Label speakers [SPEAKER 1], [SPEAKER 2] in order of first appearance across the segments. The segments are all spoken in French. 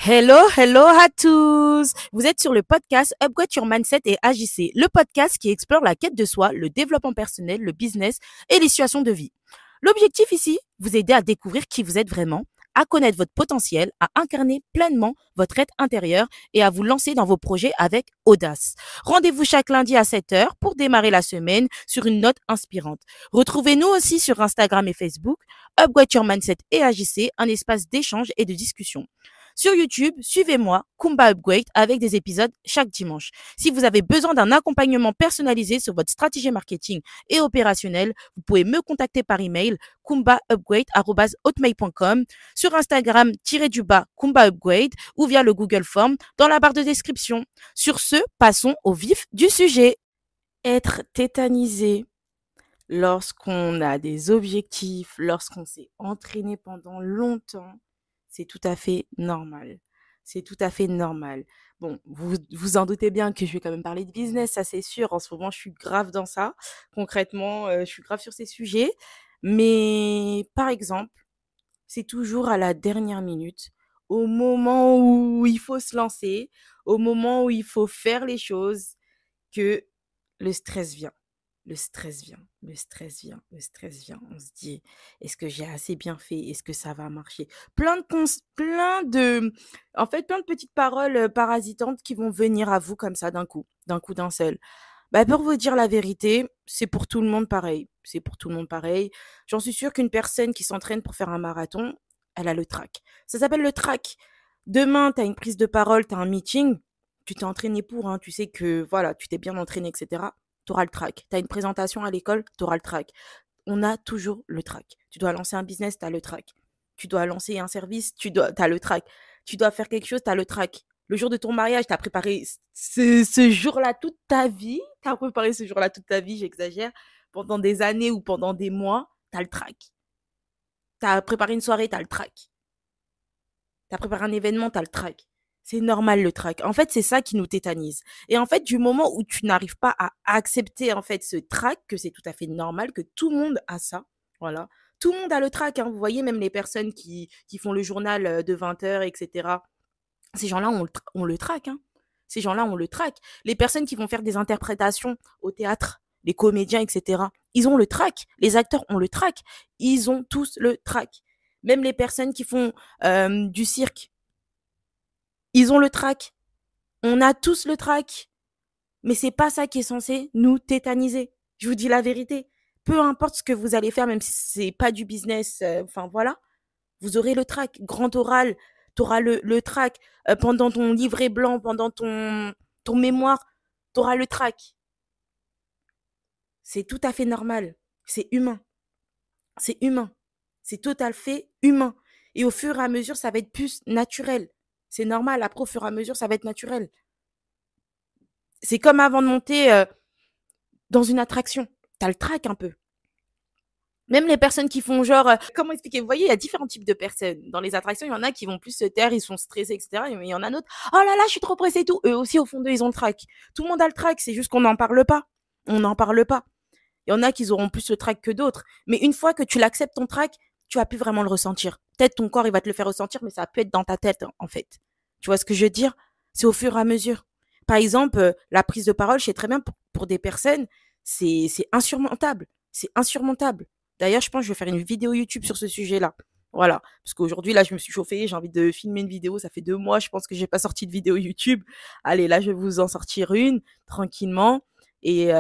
[SPEAKER 1] Hello, hello à tous! Vous êtes sur le podcast Upgrade Your Mindset et Agissez, le podcast qui explore la quête de soi, le développement personnel, le business et les situations de vie. L'objectif ici, vous aider à découvrir qui vous êtes vraiment, à connaître votre potentiel, à incarner pleinement votre être intérieur et à vous lancer dans vos projets avec audace. Rendez-vous chaque lundi à 7 heures pour démarrer la semaine sur une note inspirante. Retrouvez-nous aussi sur Instagram et Facebook, Upgrade Your Mindset et Agissez, un espace d'échange et de discussion. Sur YouTube, suivez-moi, Kumba Upgrade, avec des épisodes chaque dimanche. Si vous avez besoin d'un accompagnement personnalisé sur votre stratégie marketing et opérationnelle, vous pouvez me contacter par email kumbaupgrade@hotmail.com, sur Instagram Kumba Upgrade ou via le Google Form dans la barre de description. Sur ce, passons au vif du sujet. Être tétanisé lorsqu'on a des objectifs, lorsqu'on s'est entraîné pendant longtemps, c'est tout à fait normal. C'est tout à fait normal. Bon, vous vous en doutez bien que je vais quand même parler de business, ça c'est sûr. En ce moment, je suis grave dans ça. Concrètement, je suis grave sur ces sujets. Mais par exemple, c'est toujours à la dernière minute, au moment où il faut se lancer, au moment où il faut faire les choses, que le stress vient. Le stress vient, le stress vient, le stress vient. On se dit, est-ce que j'ai assez bien fait? Est-ce que ça va marcher? Plein de petites paroles parasitantes qui vont venir à vous comme ça d'un coup, d'un seul. Bah, pour vous dire la vérité, c'est pour tout le monde pareil. C'est pour tout le monde pareil. J'en suis sûre qu'une personne qui s'entraîne pour faire un marathon, elle a le trac. Ça s'appelle le trac. Demain, tu as une prise de parole, tu as un meeting, tu t'es entraîné pour, hein, tu sais que voilà, tu t'es bien entraîné, etc. Tu auras le trac. Tu as une présentation à l'école, tu auras le trac. On a toujours le trac. Tu dois lancer un business, tu as le trac. Tu dois lancer un service, as le trac. Tu dois faire quelque chose, tu as le trac. Le jour de ton mariage, tu as préparé ce jour-là toute ta vie. Tu as préparé ce jour-là toute ta vie, j'exagère. Pendant des années ou pendant des mois, tu as le trac. Tu as préparé une soirée, tu as le trac. Tu as préparé un événement, tu as le trac. C'est normal le trac. En fait, c'est ça qui nous tétanise. Et en fait, du moment où tu n'arrives pas à accepter en fait ce trac, que c'est tout à fait normal, que tout le monde a ça, voilà. Tout le monde a le trac, hein. Vous voyez, même les personnes qui font le journal de 20 heures, etc. Ces gens-là ont le trac, hein. Ces gens-là ont le trac. Les personnes qui vont faire des interprétations au théâtre, les comédiens, etc., ils ont le trac. Les acteurs ont le trac. Ils ont tous le trac. Même les personnes qui font du cirque, ils ont le trac. On a tous le trac. Mais c'est pas ça qui est censé nous tétaniser. Je vous dis la vérité. Peu importe ce que vous allez faire, même si c'est pas du business, enfin voilà, vous aurez le trac. Grand oral, tu auras le trac. Pendant ton livret blanc, pendant ton mémoire, tu auras le trac. C'est tout à fait normal. C'est humain. C'est humain. C'est tout à fait humain. Et au fur et à mesure, ça va être plus naturel. C'est normal. Après, au fur et à mesure, ça va être naturel. C'est comme avant de monter dans une attraction. Tu as le trac un peu. Même les personnes qui font genre, comment expliquer? Vous voyez, il y a différents types de personnes. Dans les attractions, il y en a qui vont plus se taire, ils sont stressés, etc. Mais il y en a d'autres, oh là là, je suis trop pressée et tout. Eux aussi, au fond d'eux, ils ont le trac. Tout le monde a le trac, c'est juste qu'on n'en parle pas. On n'en parle pas. Il y en a qui auront plus le trac que d'autres. Mais une fois que tu l'acceptes, ton trac, tu vas plus vraiment le ressentir. Peut-être ton corps, il va te le faire ressentir, mais ça peut être dans ta tête, en fait. Tu vois ce que je veux dire? C'est au fur et à mesure. Par exemple, la prise de parole, je sais très bien, pour des personnes, c'est insurmontable. C'est insurmontable. D'ailleurs, je pense que je vais faire une vidéo YouTube sur ce sujet-là. Voilà. Parce qu'aujourd'hui, là, je me suis chauffée, j'ai envie de filmer une vidéo. Ça fait 2 mois, je pense que j'ai pas sorti de vidéo YouTube. Allez, là, je vais vous en sortir une, tranquillement. Et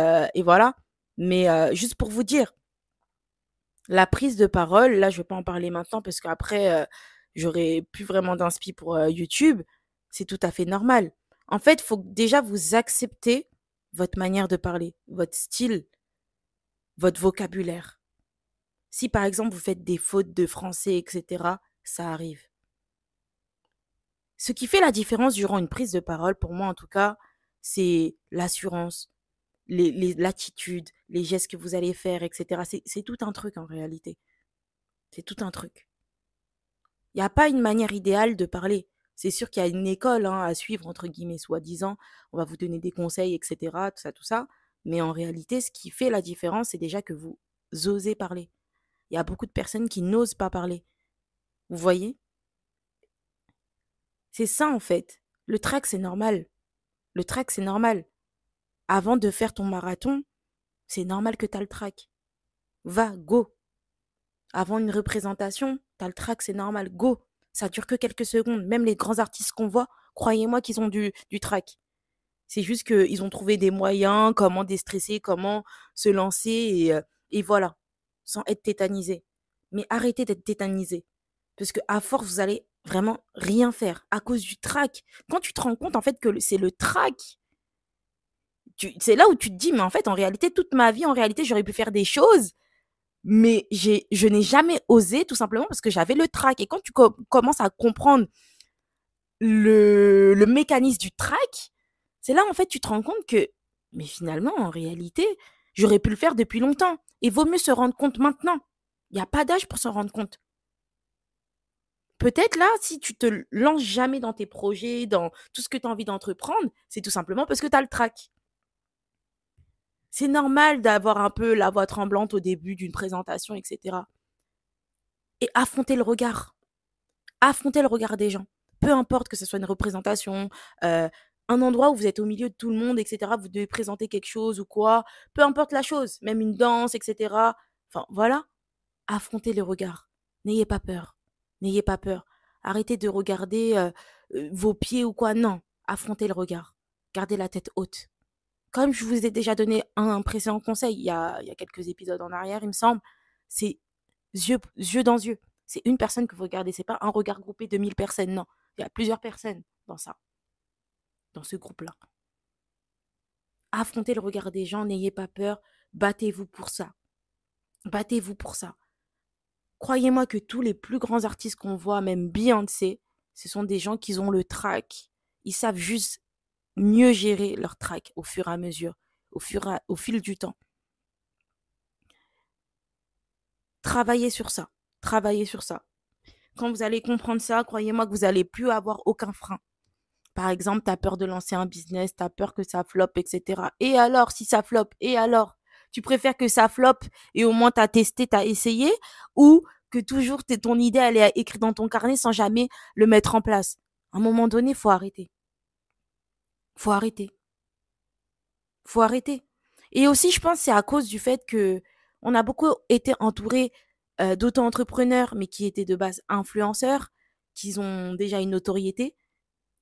[SPEAKER 1] voilà. Mais juste pour vous dire, la prise de parole, là, je vais pas en parler maintenant parce qu'après, j'aurai plus vraiment d'inspi pour YouTube. C'est tout à fait normal. En fait, il faut déjà vous accepter votre manière de parler, votre style, votre vocabulaire. Si par exemple vous faites des fautes de français, etc., ça arrive. Ce qui fait la différence durant une prise de parole, pour moi en tout cas, c'est l'assurance, l'attitude, les gestes que vous allez faire, etc. C'est tout un truc en réalité. C'est tout un truc. Il n'y a pas une manière idéale de parler. C'est sûr qu'il y a une école à suivre, entre guillemets, soi-disant. On va vous donner des conseils, etc. Tout ça, tout ça. Mais en réalité, ce qui fait la différence, c'est déjà que vous osez parler. Il y a beaucoup de personnes qui n'osent pas parler. Vous voyez? C'est ça, en fait. Le track, c'est normal. Le track, c'est normal. Avant de faire ton marathon, c'est normal que tu as le track. Va, go. Avant une représentation, tu as le track, c'est normal, go. Ça dure que quelques secondes. Même les grands artistes qu'on voit, croyez-moi qu'ils ont du track. C'est juste qu'ils ont trouvé des moyens, comment déstresser, comment se lancer et voilà, sans être tétanisé. Mais arrêtez d'être tétanisé. Parce que à force, vous allez vraiment rien faire à cause du track. Quand tu te rends compte, en fait, que c'est le track, c'est là où tu te dis, mais en fait, en réalité, toute ma vie, en réalité, j'aurais pu faire des choses, mais je n'ai jamais osé, tout simplement parce que j'avais le track. Et quand tu commences à comprendre le mécanisme du track, c'est là, en fait, tu te rends compte que, mais finalement, en réalité, j'aurais pu le faire depuis longtemps. Et vaut mieux se rendre compte maintenant. Il n'y a pas d'âge pour s'en rendre compte. Peut-être là, si tu te lances jamais dans tes projets, dans tout ce que tu as envie d'entreprendre, c'est tout simplement parce que tu as le track. C'est normal d'avoir un peu la voix tremblante au début d'une présentation, etc. Et affronter le regard. Affronter le regard des gens. Peu importe que ce soit une représentation, un endroit où vous êtes au milieu de tout le monde, etc. Vous devez présenter quelque chose ou quoi. Peu importe la chose, même une danse, etc. Enfin, voilà. Affrontez le regard. N'ayez pas peur. N'ayez pas peur. Arrêtez de regarder vos pieds ou quoi. Non. Affrontez le regard. Gardez la tête haute. Comme je vous ai déjà donné un précédent conseil il y a quelques épisodes en arrière, il me semble, c'est yeux dans yeux. C'est une personne que vous regardez, c'est pas un regard groupé de 1000 personnes, non. Il y a plusieurs personnes dans ça, dans ce groupe-là. Affrontez le regard des gens, n'ayez pas peur, battez-vous pour ça. Battez-vous pour ça. Croyez-moi que tous les plus grands artistes qu'on voit, même Beyoncé, ce sont des gens qui ont le track. Ils savent juste mieux gérer leur track au fur et à mesure, au fil du temps. Travaillez sur ça. Travaillez sur ça. Quand vous allez comprendre ça, croyez-moi que vous n'allez plus avoir aucun frein. Par exemple, tu as peur de lancer un business, tu as peur que ça floppe, etc. Et alors, si ça floppe, et alors? Tu préfères que ça floppe et au moins tu as testé, tu as essayé, ou que toujours ton idée, elle est écrite dans ton carnet sans jamais le mettre en place? À un moment donné, il faut arrêter. Faut arrêter. Faut arrêter. Et aussi, je pense, c'est à cause du fait que on a beaucoup été entouré d'auto-entrepreneurs, mais qui étaient de base influenceurs, qui ont déjà une notoriété.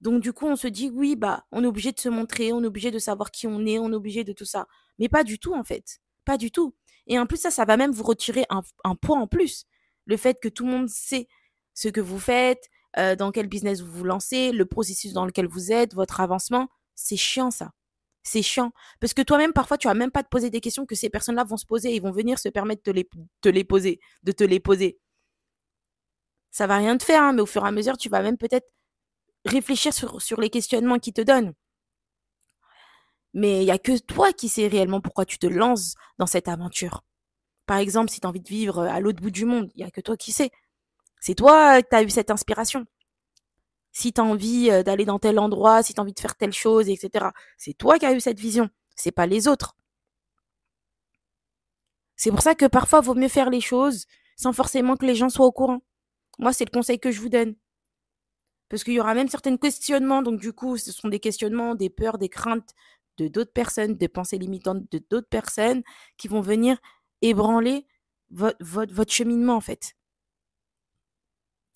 [SPEAKER 1] Donc, du coup, on se dit, oui, bah, on est obligé de se montrer, on est obligé de savoir qui on est obligé de tout ça. Mais pas du tout, en fait. Pas du tout. Et en plus, ça va même vous retirer un poids en plus. Le fait que tout le monde sait ce que vous faites, dans quel business vous vous lancez, le processus dans lequel vous êtes, votre avancement, c'est chiant, ça. C'est chiant. Parce que toi-même, parfois, tu vas même pas te poser des questions que ces personnes-là vont se poser. Ils vont venir se permettre de te les poser. Ça va rien te faire, hein, mais au fur et à mesure, tu vas même peut-être réfléchir sur les questionnements qu'ils te donnent. Mais il y a que toi qui sais réellement pourquoi tu te lances dans cette aventure. Par exemple, si tu as envie de vivre à l'autre bout du monde, il y a que toi qui sais. C'est toi qui as eu cette inspiration. Si tu as envie d'aller dans tel endroit, si tu as envie de faire telle chose, etc. C'est toi qui as eu cette vision. C'est pas les autres. C'est pour ça que parfois, il vaut mieux faire les choses sans forcément que les gens soient au courant. Moi, c'est le conseil que je vous donne. Parce qu'il y aura même certains questionnements. Donc, du coup, ce sont des questionnements, des peurs, des craintes de d'autres personnes, des pensées limitantes de d'autres personnes qui vont venir ébranler votre cheminement, en fait.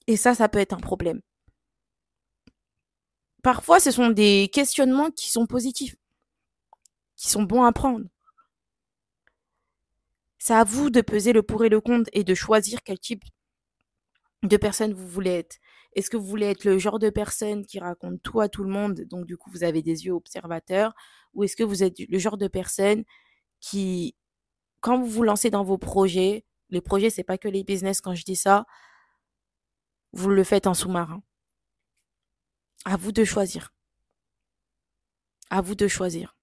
[SPEAKER 1] Et ça peut être un problème. Parfois, ce sont des questionnements qui sont positifs, qui sont bons à prendre. C'est à vous de peser le pour et le contre et de choisir quel type de personne vous voulez être. Est-ce que vous voulez être le genre de personne qui raconte tout à tout le monde, donc du coup vous avez des yeux observateurs, ou est-ce que vous êtes le genre de personne qui, quand vous vous lancez dans vos projets, les projets c'est pas que les business quand je dis ça, vous le faites en sous-marin. À vous de choisir. À vous de choisir.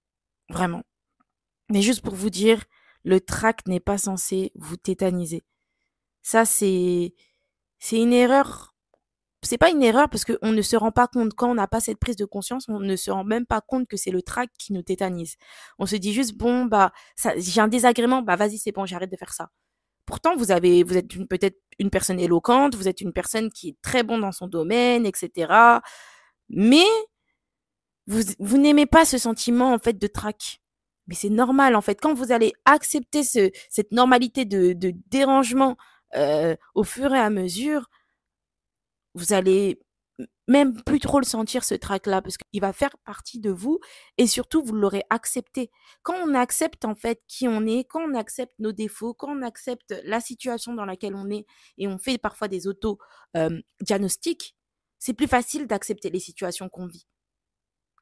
[SPEAKER 1] Vraiment. Mais juste pour vous dire, le trac n'est pas censé vous tétaniser. Ça c'est une erreur. C'est pas une erreur parce qu'on ne se rend pas compte quand on n'a pas cette prise de conscience, on ne se rend même pas compte que c'est le trac qui nous tétanise. On se dit juste bon bah ça, j'ai un désagrément, bah vas-y c'est bon j'arrête de faire ça. Pourtant vous êtes peut-être une personne éloquente, vous êtes une personne qui est très bon dans son domaine, etc. Mais vous n'aimez pas ce sentiment, en fait, de trac. Mais c'est normal, en fait. Quand vous allez accepter cette normalité de dérangement au fur et à mesure, vous allez même plus trop le sentir, ce trac-là, parce qu'il va faire partie de vous et surtout, vous l'aurez accepté. Quand on accepte, en fait, qui on est, quand on accepte nos défauts, quand on accepte la situation dans laquelle on est et on fait parfois des auto-diagnostics, c'est plus facile d'accepter les situations qu'on vit.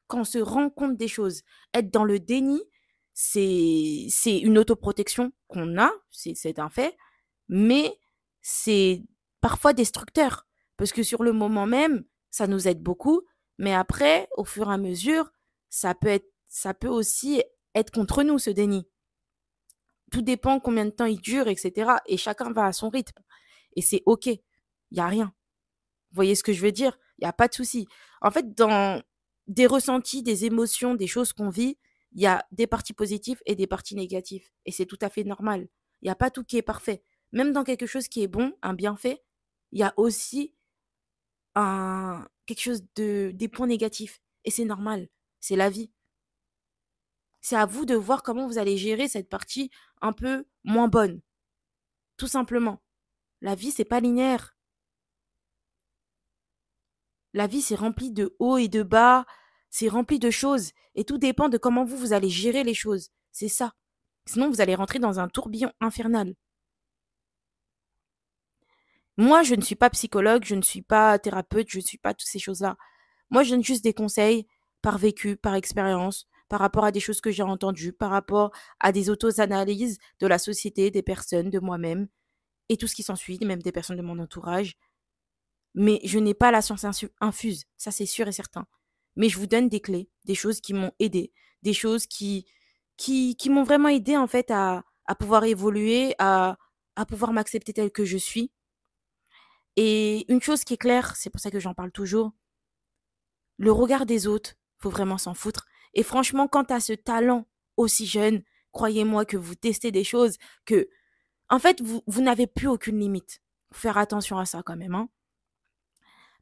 [SPEAKER 1] Quand on se rend compte des choses, être dans le déni, c'est une autoprotection qu'on a, c'est un fait, mais c'est parfois destructeur. Parce que sur le moment même, ça nous aide beaucoup, mais après, au fur et à mesure, ça peut aussi être contre nous, ce déni. Tout dépend combien de temps il dure, etc. Et chacun va à son rythme. Et c'est OK. Il n'y a rien. Vous voyez ce que je veux dire? Il y a pas de souci. En fait, dans des ressentis, des émotions, des choses qu'on vit, il y a des parties positives et des parties négatives et c'est tout à fait normal. Il y a pas tout qui est parfait. Même dans quelque chose qui est bon, un bienfait, il y a aussi un quelque chose de des points négatifs et c'est normal. C'est la vie. C'est à vous de voir comment vous allez gérer cette partie un peu moins bonne, tout simplement. La vie, c'est pas linéaire. La vie, c'est rempli de hauts et de bas, c'est rempli de choses. Et tout dépend de comment vous allez gérer les choses. C'est ça. Sinon, vous allez rentrer dans un tourbillon infernal. Moi, je ne suis pas psychologue, je ne suis pas thérapeute, je ne suis pas toutes ces choses-là. Moi, je donne juste des conseils par vécu, par expérience, par rapport à des choses que j'ai entendues, par rapport à des auto-analyses de la société, des personnes, de moi-même, et tout ce qui s'ensuit, même des personnes de mon entourage. Mais je n'ai pas la science infuse, ça c'est sûr et certain. Mais je vous donne des clés, des choses qui m'ont aidé, des choses qui m'ont vraiment aidé en fait à pouvoir évoluer, à pouvoir m'accepter telle que je suis. Et une chose qui est claire, c'est pour ça que j'en parle toujours, le regard des autres, faut vraiment s'en foutre. Et franchement, quand tu as ce talent aussi jeune, croyez-moi que vous testez des choses que, en fait, vous n'avez plus aucune limite. Faut faire attention à ça quand même, hein.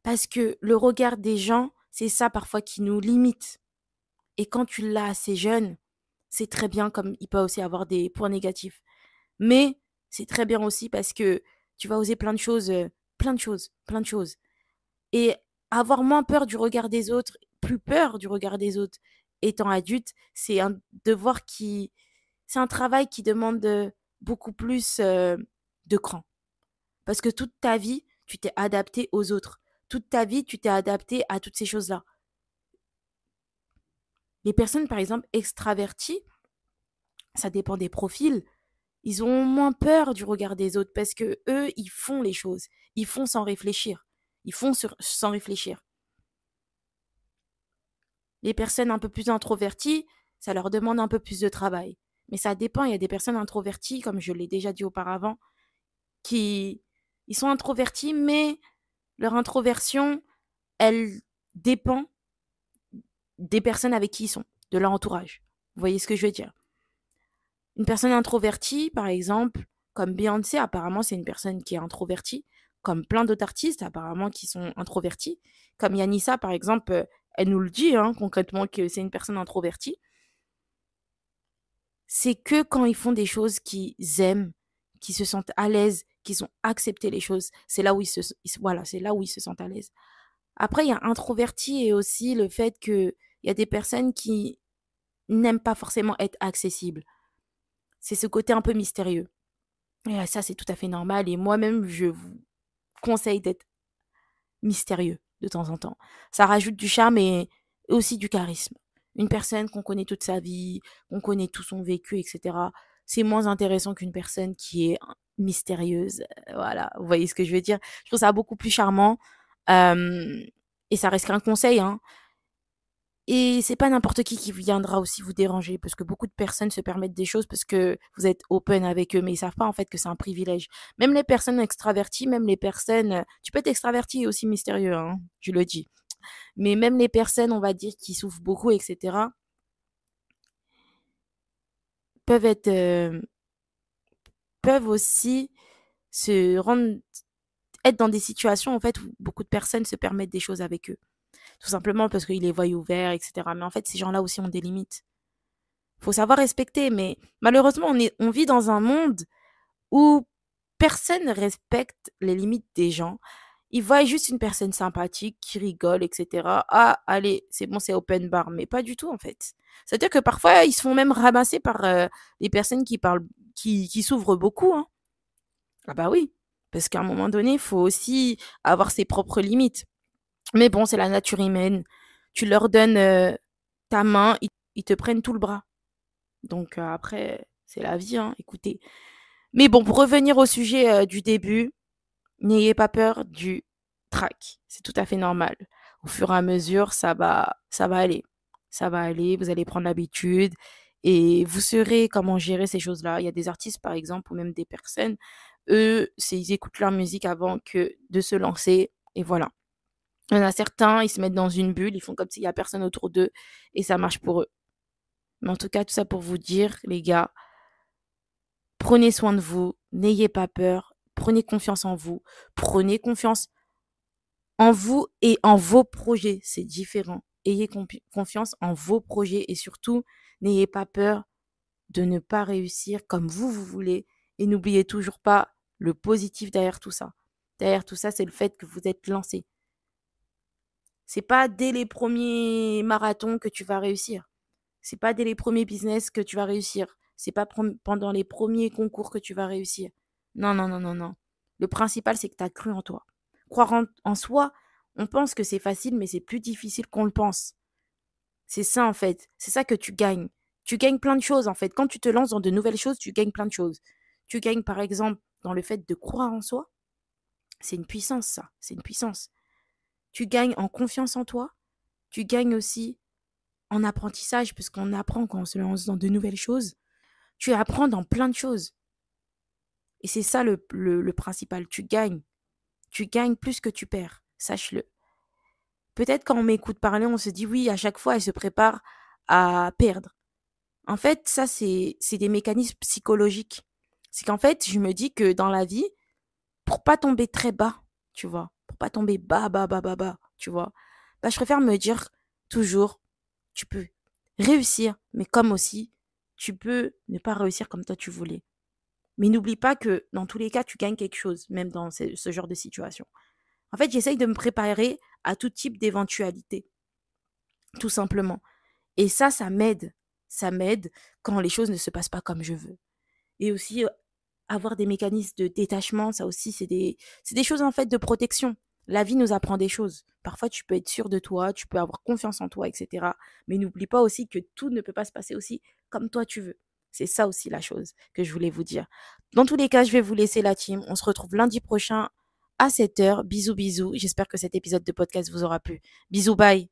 [SPEAKER 1] Parce que le regard des gens, c'est ça parfois qui nous limite. Et quand tu l'as assez jeune, c'est très bien comme il peut aussi avoir des points négatifs. Mais c'est très bien aussi parce que tu vas oser plein de choses, plein de choses, plein de choses. Et avoir moins peur du regard des autres, plus peur du regard des autres étant adulte, c'est un devoir qui, c'est un travail qui demande beaucoup plus de cran. Parce que toute ta vie, tu t'es adapté aux autres. Toute ta vie, tu t'es adapté à toutes ces choses-là. Les personnes, par exemple, extraverties, ça dépend des profils, ils ont moins peur du regard des autres parce que eux, ils font les choses. Ils font sans réfléchir. Sans réfléchir. Les personnes un peu plus introverties, ça leur demande un peu plus de travail. Mais ça dépend. Il y a des personnes introverties, comme je l'ai déjà dit auparavant, qui ils sont introvertis, mais leur introversion, elle dépend des personnes avec qui ils sont, de leur entourage. Vous voyez ce que je veux dire? Une personne introvertie, par exemple, comme Beyoncé, apparemment, c'est une personne qui est introvertie, comme plein d'autres artistes, apparemment, qui sont introvertis. Comme Yanissa, par exemple, elle nous le dit, hein, concrètement, que c'est une personne introvertie. C'est que quand ils font des choses qu'ils aiment, qu'ils se sentent à l'aise, qu'ils ont accepté les choses, c'est là où voilà, c'est là où ils se sentent à l'aise. Après, il y a introverti et aussi le fait que il y a des personnes qui n'aiment pas forcément être accessibles. C'est ce côté un peu mystérieux. Et ça, c'est tout à fait normal. Et moi-même, je vous conseille d'être mystérieux de temps en temps. Ça rajoute du charme et aussi du charisme. Une personne qu'on connaît toute sa vie, qu'on connaît tout son vécu, etc., c'est moins intéressant qu'une personne qui est mystérieuse. Voilà, vous voyez ce que je veux dire? Je trouve ça beaucoup plus charmant. Euh, et ça reste qu'un conseil, hein. Et c'est pas n'importe qui viendra aussi vous déranger, parce que beaucoup de personnes se permettent des choses parce que vous êtes open avec eux, mais ils savent pas en fait que c'est un privilège. Même les personnes extraverties, même les personnes, tu peux être extraverti et aussi mystérieux, hein, je le dis. Mais même les personnes, on va dire, qui souffrent beaucoup, etc., peuvent être, peuvent aussi se rendre, être dans des situations en fait où beaucoup de personnes se permettent des choses avec eux. tout simplement parce qu'il les voit ouverts, et cetera. Mais en fait, ces gens-là aussi ont des limites. Faut savoir respecter, mais malheureusement, on vit dans un monde où personne ne respecte les limites des gens. Ils voient juste une personne sympathique qui rigole, et cetera. Ah, allez, c'est bon, c'est open bar. Mais pas du tout, en fait. C'est-à-dire que parfois, ils se font même ramasser par les personnes qui parlent, qui s'ouvrent beaucoup, hein. Ah bah oui, parce qu'à un moment donné, il faut aussi avoir ses propres limites. Mais bon, c'est la nature humaine. Tu leur donnes ta main, ils te prennent tout le bras. Donc après, c'est la vie, hein, écoutez. Mais bon, pour revenir au sujet du début, n'ayez pas peur du trac. C'est tout à fait normal. Au fur et à mesure, ça va aller. Ça va aller, vous allez prendre l'habitude et vous saurez comment gérer ces choses-là. Il y a des artistes, par exemple, ou même des personnes, eux, ils écoutent leur musique avant que de se lancer et voilà. Il y en a certains, ils se mettent dans une bulle, ils font comme s'il y a personne autour d'eux et ça marche pour eux. Mais en tout cas, tout ça pour vous dire, les gars, prenez soin de vous, n'ayez pas peur, prenez confiance en vous, prenez confiance en vous et en vos projets, c'est différent. Ayez confiance en vos projets et surtout, n'ayez pas peur de ne pas réussir comme vous voulez et n'oubliez toujours pas le positif derrière tout ça. Derrière tout ça, c'est le fait que vous êtes lancé. C'est pas dès les premiers marathons que tu vas réussir. C'est pas dès les premiers business que tu vas réussir. C'est pas pendant les premiers concours que tu vas réussir. Non, non, non, non, non. Le principal, c'est que tu as cru en toi. Croire en soi, on pense que c'est facile, mais c'est plus difficile qu'on le pense. C'est ça, en fait. C'est ça que tu gagnes. Tu gagnes plein de choses, en fait. Quand tu te lances dans de nouvelles choses, tu gagnes plein de choses. Tu gagnes, par exemple, dans le fait de croire en soi. C'est une puissance, ça. C'est une puissance. Tu gagnes en confiance en toi. Tu gagnes aussi en apprentissage, puisqu'on apprend quand on se lance dans de nouvelles choses. Tu apprends dans plein de choses. Et c'est ça le principal. Tu gagnes. Tu gagnes plus que tu perds. Sache-le. Peut-être quand on m'écoute parler, on se dit oui, à chaque fois, elle se prépare à perdre. En fait, ça, c'est des mécanismes psychologiques. C'est qu'en fait, je me dis que dans la vie, pour pas tomber très bas, tu vois, pour pas tomber bas, bas, bas, bas, bas, tu vois, bah, je préfère me dire toujours, tu peux réussir, mais comme aussi, tu peux ne pas réussir comme toi tu voulais. Mais n'oublie pas que dans tous les cas, tu gagnes quelque chose, même dans ce genre de situation. En fait, j'essaye de me préparer à tout type d'éventualité, tout simplement. Et ça m'aide. Ça m'aide quand les choses ne se passent pas comme je veux. Et aussi, avoir des mécanismes de détachement, ça aussi, c'est des choses en fait de protection. La vie nous apprend des choses. Parfois, tu peux être sûr de toi, tu peux avoir confiance en toi, etc. Mais n'oublie pas aussi que tout ne peut pas se passer aussi comme toi tu veux. C'est ça aussi la chose que je voulais vous dire. Dans tous les cas, je vais vous laisser la team. On se retrouve lundi prochain à 7h. Bisous, bisous. J'espère que cet épisode de podcast vous aura plu. Bisous, bye.